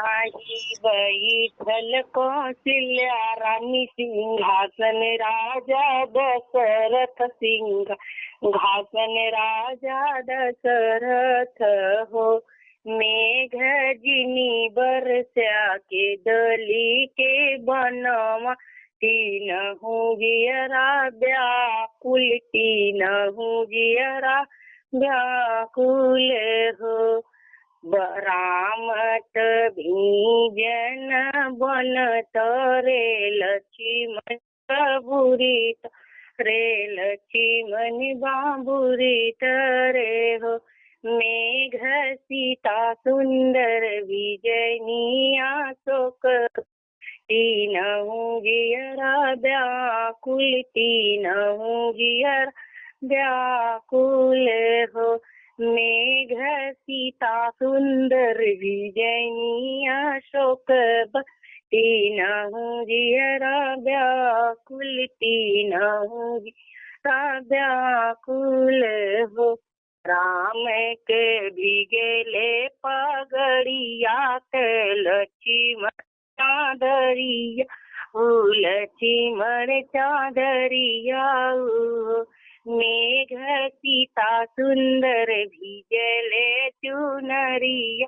आई बैठल कौशल्या रानी सिंहासन राजा दशरथ सिंहासन राजा दशरथ हो। मेघ जिनी बरस्या के दली के बनवा तीनहु जियरा व्याकुल तीनहु जियरा व्याकुल हो। रामत भीजन बन तरे लक्ष्मण बाबुरीत रे लक्ष्मण बाबुरीत रे हो। मेघ सीता सुंदर विजयनिया शोक तीनहु जियरा व्याकुल तीनहु जियरा व्याकुल हो। मेघ सीता सुंदर विजयनिया शोक तीनहु जियरा व्याकुल तीनहु जियरा व्याकुल हो। राम के भिगेले पगड़िया के लक्ष्मण चादरिया लक्ष्मण चादरिया मेघ सीता सुंदर भिजले चुनरिया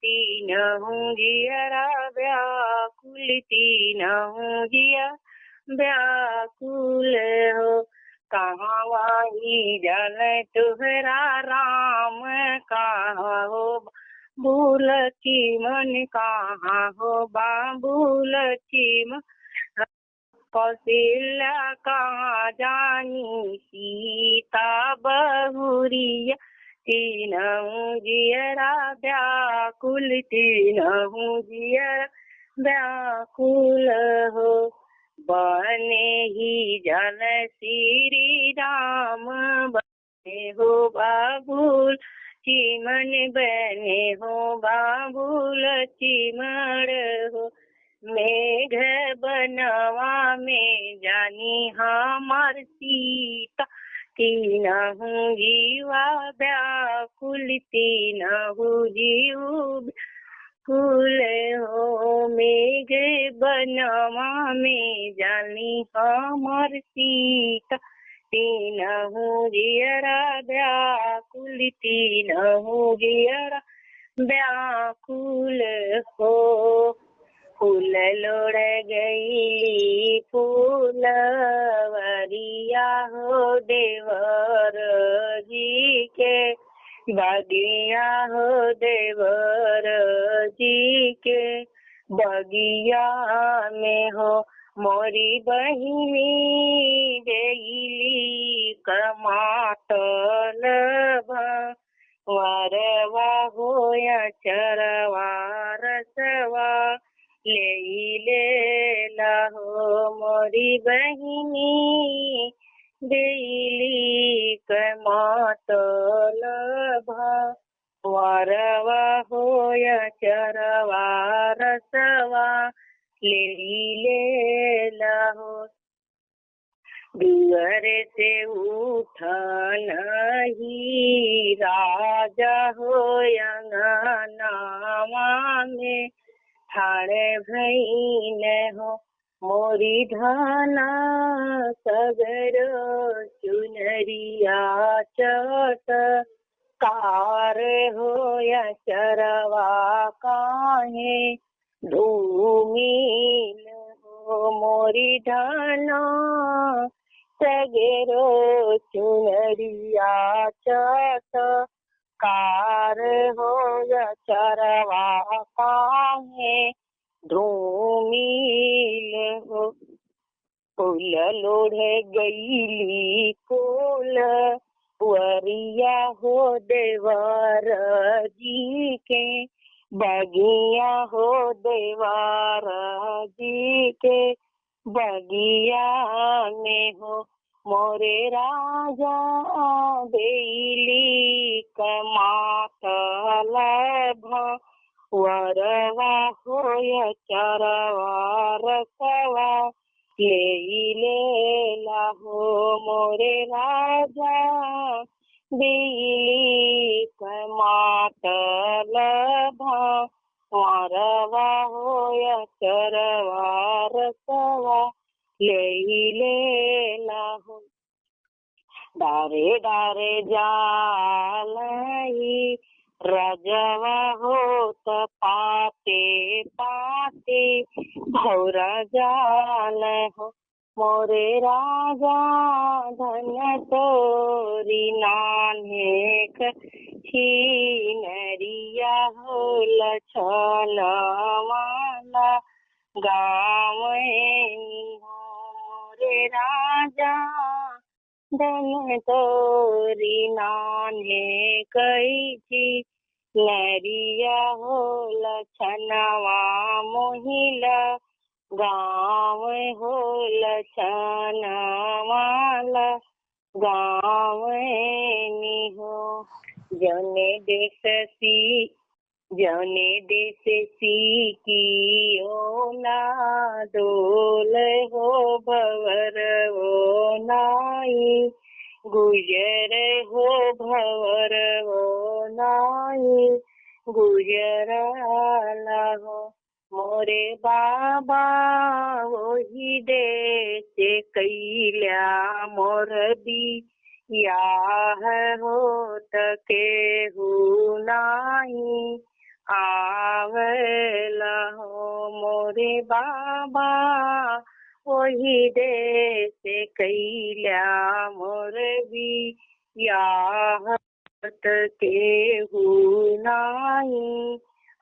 तीनहु जियरा व्याकुल तीनहु जियरा व्याकुल हो। कहाँ वाही जन तुहरा राम कहाँ हो बाबू लक्ष्मण कहाँ हो बाबू लक्ष्मण। कौशल्या कहाँ जानी सीता बहुरिया तीनहु जियरा व्याकुल तीनहु जियरा व्याकुल हो। बने ही जन श्री राम बने हो बाबुल लक्ष्मण बने हो बाबुल लक्ष्मण हो। मेघ बनवा में जानी हमार सीता तीनहु जीवा व्याकुल तीनहु जीव कुल हो। मेघ बनवा में जानी हमार सीता तीनहु जियरा व्याकुल तीनहु जियरा व्याकुल हो। फूल लोड़ गई फूलवरिया हो देवर जी के बगिया हो देवर जी के बगिया में हो। मोरी बहिनी देली कमातल वरवा होया चरवा रसवा ले हो। मोरी बहिनी देली कमातल वरवा होया चरवा रसवा ले हो। दुअर से उठन ही राजा होया अंगनावा में ठाणे भईन हो। मोरी धाना सगर चुनरिया चट कार होया चरवा काहे धूमिल हो। मोरी धाना सगरो चुनरिया चट कार होया चरवा काहे धूमिल हो। फूल लोढ़े गईली कोल वरिया हो देवर जी के बगिया हो देवर जी के बगिया में हो। मोरे राजा देली कमातल वरवा होया चरवा रसवा ले हो। मोरे राजा देली कमातल मारवा होया चरवा रसवा लेला हो डारे डारे जालई रजवा होत पाते पाते भौरा जाल हो मोरे राजा धन तोरी नान्हे नरिया हो लछन वाला गाँव मोरे राजा धन तोरी नान्हे कैची नरिया हो लछनवा मोहिला गाँव हो लछनवाला गाँव हो जने देश की ओला डोल हो भवर वो नाई गुजर हो भवर वो नाई गुजराला हो मोरे बाबा वही देश कैल्या मोर दी या हो तके नाही आवला हो मोरे बाबा वही देश कैल्या मोर दी या तके नाही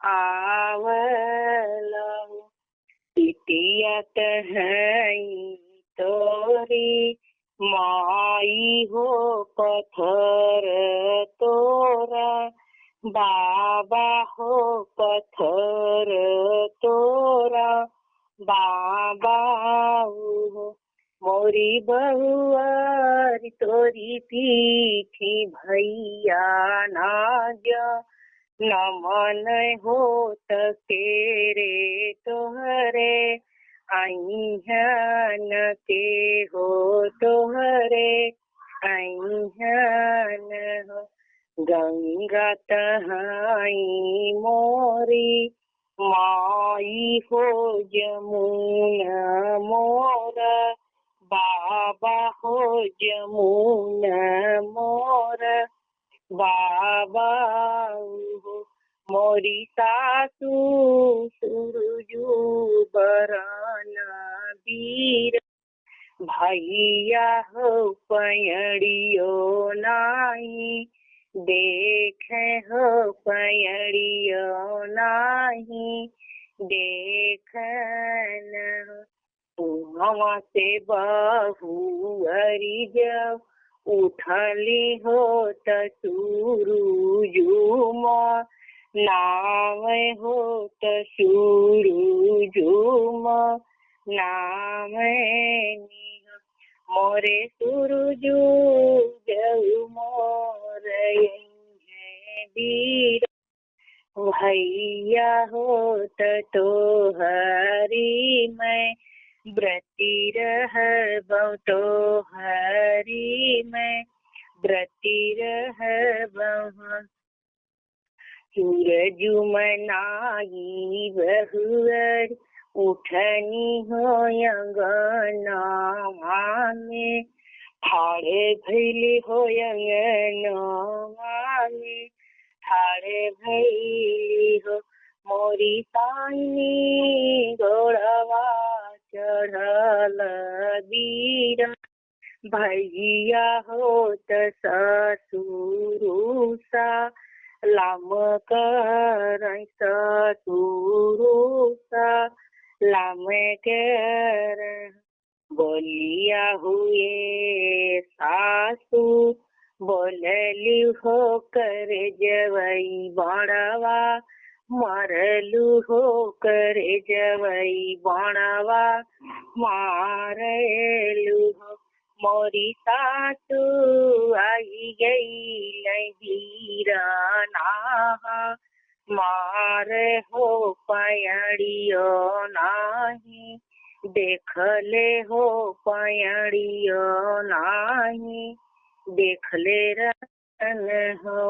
आवला इतियत है तोरी माई हो पत्थर तोरा बाबा हो पत्थर तोरा बाबा हो मोरी बहुआरी तोरी पीठी भैया नाजा नमन होत केरे तोहरे अहिन के हो तोहरे अहिन हो गंगा तहाई मोरी माई हो जमुना मोरा बाबा हो जमुना मोरा बाबा मोरी सासू सुरजू बरना बीर भैया हो पयड़ियो नाही देखे हो पयड़ियो नाही देखन वहाँ से बहू अरी जब उठली हो तूरुजुमा नाव हो तूरुजुमा नाम मोरे सूरजू जऊ मोर वीर भैया हो तो हरी मैं व्रती रह तो हरी मैं व्रती रह सूरजू मनाई बहुअर उठनी हो अंगना में ठाड़े भैली हो अंगना में ठाड़े भैली हो मोरी सानी गोड़वा चढ़ल बीर भैया हो ससुरुसा लाम कर ससुरुसा लाम कर बोलिया हुए सासू बोलली हो कर जवई बड़वा मरलू हो कर जवई बड़वा मारलू हो मोरी सासू आई गई वीराना मार हो पयड़ियो नाही देखले हो पयड़ियो नाही देखले रतन हो।